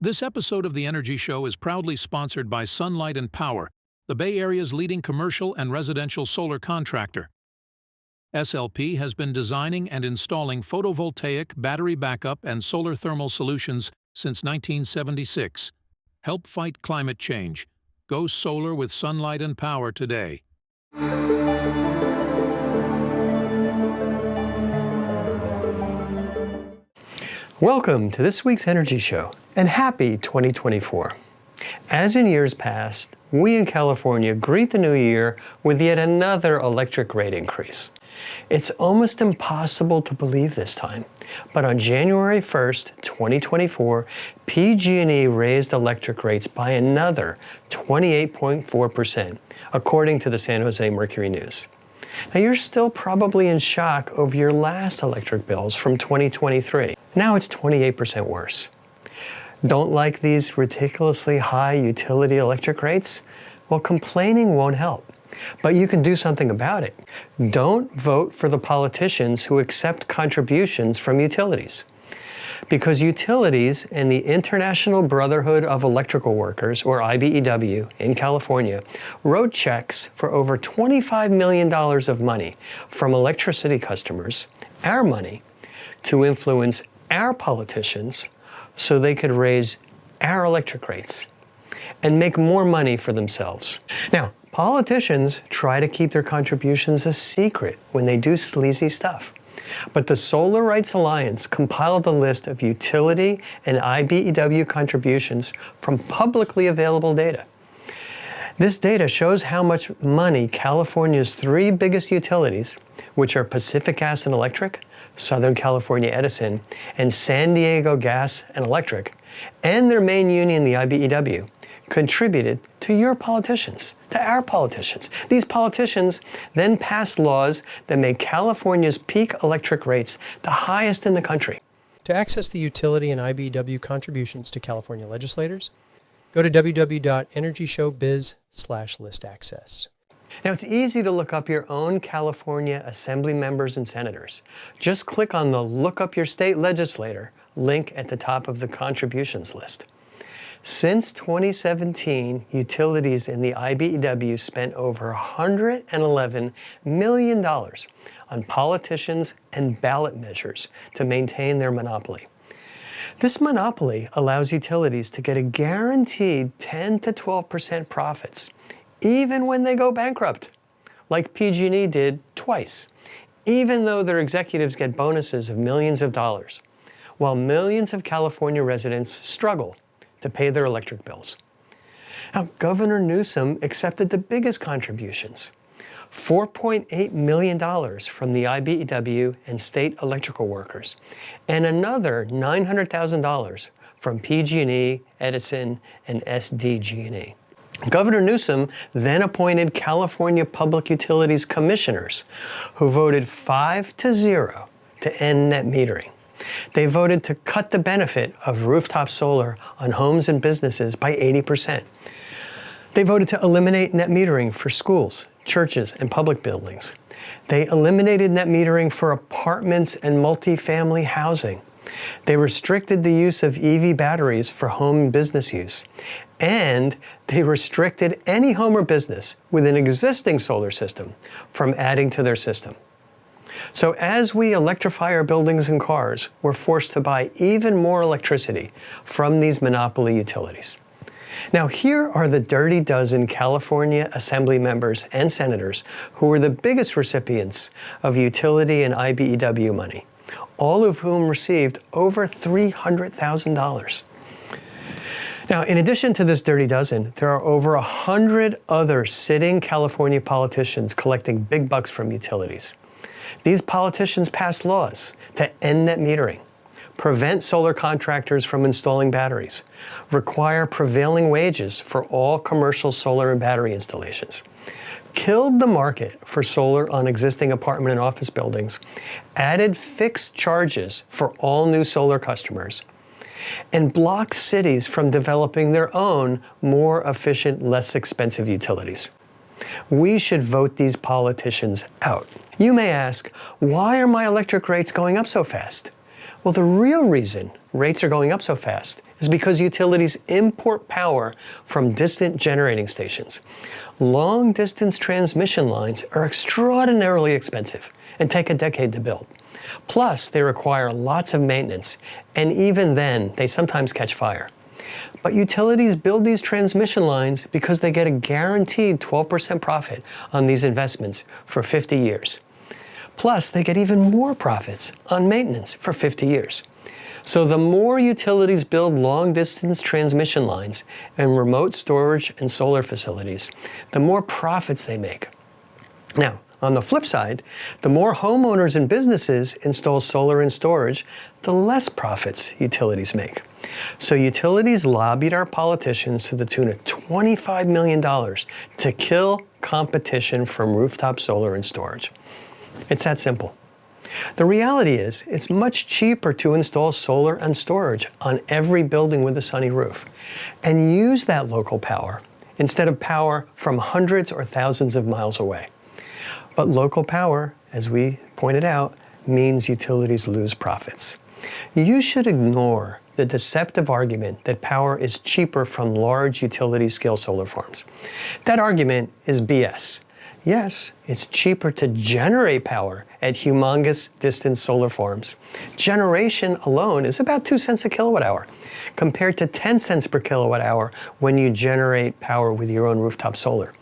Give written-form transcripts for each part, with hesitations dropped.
This episode of The Energy Show is proudly sponsored by Sunlight and Power, the Bay Area's leading commercial and residential solar contractor. SLP has been designing and installing photovoltaic, battery backup, and solar thermal solutions since 1976. Help fight climate change. Go solar with Sunlight and Power today. Welcome to this week's Energy Show, and happy 2024. As in years past, we in California greet the new year with yet another electric rate increase. It's almost impossible to believe this time, but on January 1st, 2024, PG&E raised electric rates by another 28.4%, according to the San Jose Mercury News. Now, you're still probably in shock over your last electric bills from 2023. Now it's 28% worse. Don't like these ridiculously high utility electric rates? Well, complaining won't help. But you can do something about it. Don't vote for the politicians who accept contributions from utilities. Because utilities and the International Brotherhood of Electrical Workers, or IBEW, in California, wrote checks for over $25 million of money from electricity customers, our money, to influence our politicians so they could raise our electric rates and make more money for themselves. Now, politicians try to keep their contributions a secret when they do sleazy stuff. But the Solar Rights Alliance compiled a list of utility and IBEW contributions from publicly available data. This data shows how much money California's three biggest utilities, which are Pacific Gas and Electric, Southern California Edison, and San Diego Gas and Electric, and their main union, the IBEW, contributed to your politicians, to our politicians. These politicians then passed laws that made California's peak electric rates the highest in the country. To access the utility and IBEW contributions to California legislators, go to www.energyshowbiz/listaccess. Now, it's easy to look up your own California Assembly members and senators. Just click on the Look Up Your State Legislator link at the top of the contributions list. Since 2017, utilities in the IBEW spent over $111 million on politicians and ballot measures to maintain their monopoly. This monopoly allows utilities to get a guaranteed 10 to 12% profits, even when they go bankrupt, like PG&E did twice, even though their executives get bonuses of millions of dollars, while millions of California residents struggle to pay their electric bills. Now, Governor Newsom accepted the biggest contributions, $4.8 million from the IBEW and state electrical workers, and another $900,000 from PG&E, Edison, and SDG&E. Governor Newsom then appointed California Public Utilities commissioners who voted 5-0 to end net metering. They voted to cut the benefit of rooftop solar on homes and businesses by 80%. They voted to eliminate net metering for schools, churches, and public buildings. They eliminated net metering for apartments and multifamily housing. They restricted the use of EV batteries for home and business use. And they restricted any home or business with an existing solar system from adding to their system. So as we electrify our buildings and cars, we're forced to buy even more electricity from these monopoly utilities. Now, here are the dirty dozen California Assembly members and senators who were the biggest recipients of utility and IBEW money, all of whom received over $300,000. Now, in addition to this dirty dozen, there are over 100 other sitting California politicians collecting big bucks from utilities. These politicians passed laws to end net metering, prevent solar contractors from installing batteries, require prevailing wages for all commercial solar and battery installations, killed the market for solar on existing apartment and office buildings, added fixed charges for all new solar customers, and blocked cities from developing their own more efficient, less expensive utilities. We should vote these politicians out. You may ask, why are my electric rates going up so fast? Well, the real reason rates are going up so fast is is because utilities import power from distant generating stations. Long-distance transmission lines are extraordinarily expensive and take a decade to build. Plus, they require lots of maintenance, and even then, they sometimes catch fire. But utilities build these transmission lines because they get a guaranteed 12% profit on these investments for 50 years. Plus, they get even more profits on maintenance for 50 years. So the more utilities build long-distance transmission lines and remote storage and solar facilities, the more profits they make. Now, on the flip side, the more homeowners and businesses install solar and storage, the less profits utilities make. So utilities lobbied our politicians to the tune of $25 million to kill competition from rooftop solar and storage. It's that simple. The reality is, it's much cheaper to install solar and storage on every building with a sunny roof and use that local power instead of power from hundreds or thousands of miles away. But local power, as we pointed out, means utilities lose profits. You should ignore the deceptive argument that power is cheaper from large utility-scale solar farms. That argument is BS. Yes, it's cheaper to generate power at humongous distant solar farms. Generation alone is about 2 cents a kilowatt hour, compared to 10 cents per kilowatt hour when you generate power with your own rooftop solar.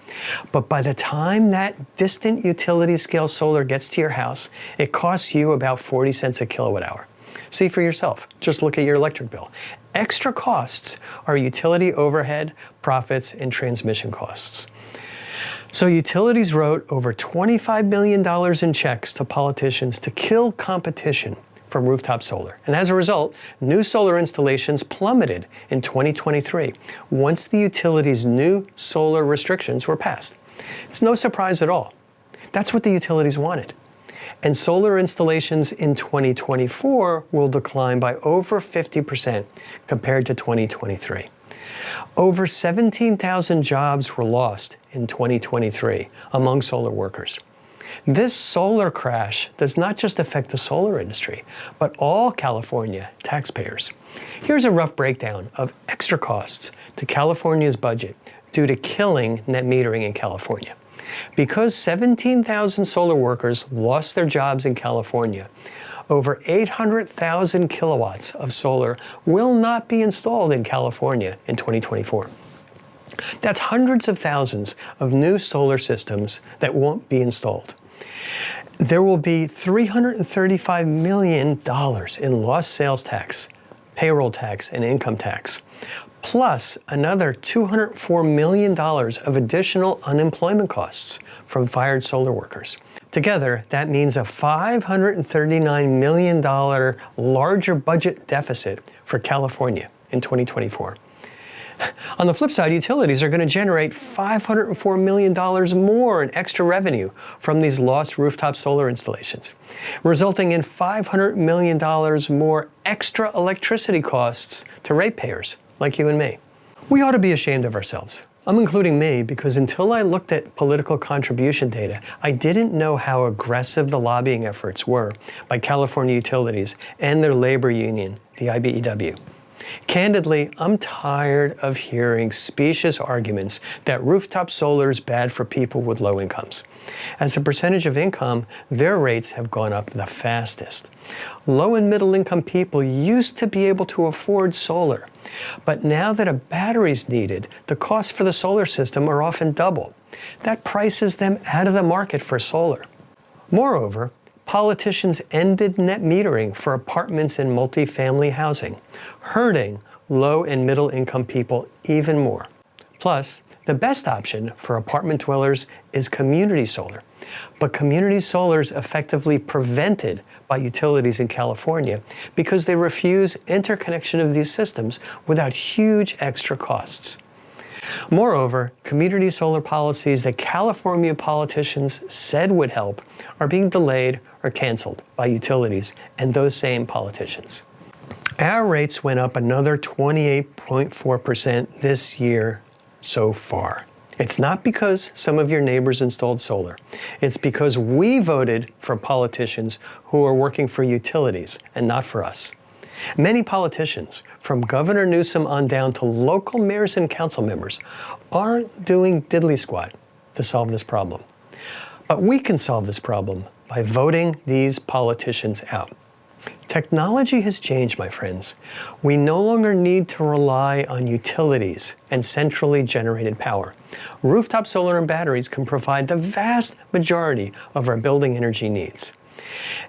But by the time that distant utility scale solar gets to your house, it costs you about 40 cents a kilowatt hour. See for yourself. Just look at your electric bill. Extra costs are utility overhead, profits, and transmission costs. So utilities wrote over $25 million in checks to politicians to kill competition from rooftop solar. And as a result, new solar installations plummeted in 2023 once the utilities' new solar restrictions were passed. It's no surprise at all. That's what the utilities wanted. And solar installations in 2024 will decline by over 50% compared to 2023. Over 17,000 jobs were lost in 2023 among solar workers. This solar crash does not just affect the solar industry, but all California taxpayers. Here's a rough breakdown of extra costs to California's budget due to killing net metering in California. Because 17,000 solar workers lost their jobs in California, over 800,000 kilowatts of solar will not be installed in California in 2024. That's hundreds of thousands of new solar systems that won't be installed. There will be $335 million in lost sales tax, payroll tax, and income tax, plus another $204 million of additional unemployment costs from fired solar workers. Together, that means a $539 million larger budget deficit for California in 2024. On the flip side, utilities are going to generate $504 million more in extra revenue from these lost rooftop solar installations, resulting in $500 million more extra electricity costs to ratepayers like you and me. We ought to be ashamed of ourselves. I'm including me because until I looked at political contribution data, I didn't know how aggressive the lobbying efforts were by California utilities and their labor union, the IBEW. Candidly, I'm tired of hearing specious arguments that rooftop solar is bad for people with low incomes. As a percentage of income, their rates have gone up the fastest. Low and middle income people used to be able to afford solar, but now that a battery is needed, the costs for the solar system are often double. That prices them out of the market for solar. Moreover, politicians ended net metering for apartments and multifamily housing, hurting low and middle income people even more. Plus, the best option for apartment dwellers is community solar. But community solar is effectively prevented by utilities in California because they refuse interconnection of these systems without huge extra costs. Moreover, community solar policies that California politicians said would help are being delayed or canceled by utilities and those same politicians. Our rates went up another 28.4% this year so far. It's not because some of your neighbors installed solar. It's because we voted for politicians who are working for utilities and not for us. Many politicians, from Governor Newsom on down to local mayors and council members, aren't doing diddly squat to solve this problem. But we can solve this problem by voting these politicians out. Technology has changed, my friends. We no longer need to rely on utilities and centrally generated power. Rooftop solar and batteries can provide the vast majority of our building energy needs.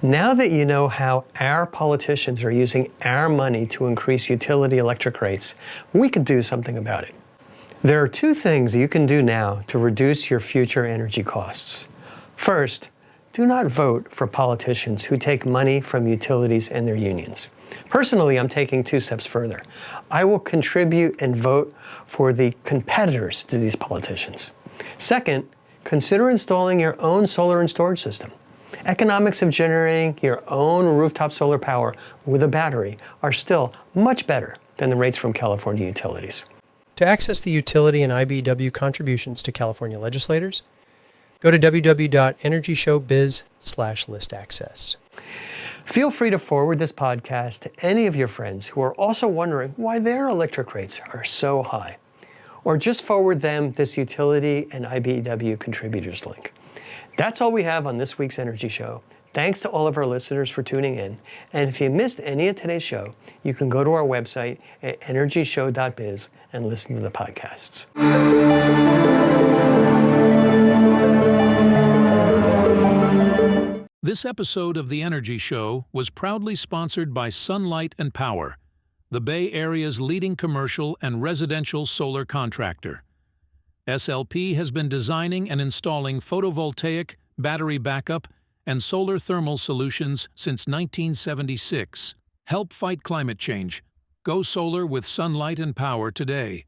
Now that you know how our politicians are using our money to increase utility electric rates, we could do something about it. There are two things you can do now to reduce your future energy costs. First, do not vote for politicians who take money from utilities and their unions. Personally, I'm taking two steps further. I will contribute and vote for the competitors to these politicians. Second, consider installing your own solar and storage system. Economics of generating your own rooftop solar power with a battery are still much better than the rates from California utilities. To access the Utility and IBEW contributions to California legislators, go to www.energyshowbiz/listaccess. Feel free to forward this podcast to any of your friends who are also wondering why their electric rates are so high. Or just forward them this Utility and IBEW contributors link. That's all we have on this week's Energy Show. Thanks to all of our listeners for tuning in. And if you missed any of today's show, you can go to our website at energyshow.biz and listen to the podcasts. This episode of The Energy Show was proudly sponsored by Sunlight and Power, the Bay Area's leading commercial and residential solar contractor. SLP has been designing and installing photovoltaic, battery backup, and solar thermal solutions since 1976. Help fight climate change. Go solar with Sunlight and Power today.